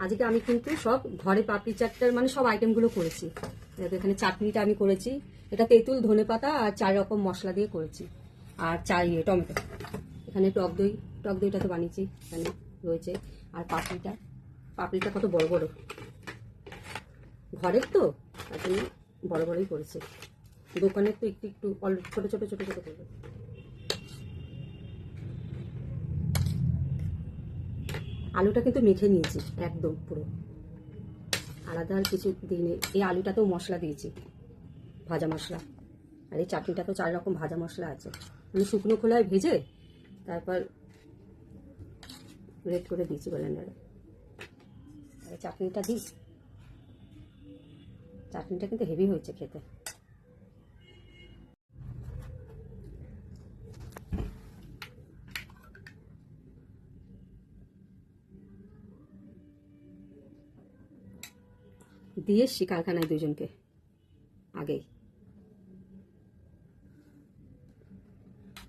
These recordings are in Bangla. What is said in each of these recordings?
আজকে আমি কিন্তু সব ঘরে পাপড়ি চাটটার মানে সব আইটেমগুলো করেছি। দেখো এখানে চাটনিটা আমি করেছি, এটা তেঁতুল, ধনেপাতা আর 4 রকম মশলা দিয়ে করেছি। আর টমেটো, এখানে টক দইটা তো বানিয়েছি, এখানে রয়েছে। আর পাপড়িটা কত বড় বড়, ঘরের তো তার জন্য বড় বড়ই করেছে। দোকানের তো একটু একটু ছোট ছোট ছোট ছোট করবে। আলুটা কিন্তু মেখে নিয়েছি একদম পুরো, আলাদা আর কিছু দিইনি। এই আলুটাতেও মশলা দিয়েছি, ভাজা মশলা। আর এই চাটনিটা তো 4 রকম ভাজা মশলা আছে, আমি শুকনো খোলায় ভেজে তারপর রেড করে দিয়েছি ব্লেন্ডারে। আর চাটনিটা দিই, চাটনিটা কিন্তু হেভি হয়েছে খেতে। দিয়ে এসছি কারখানায় দুজনকে আগেই,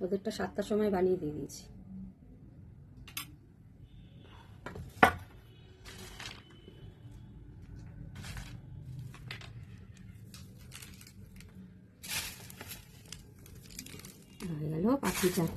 ওদেরটা 7টার সময় বানিয়ে দিয়ে দিয়েছি। হয়ে গেল পাপড়ি চাট।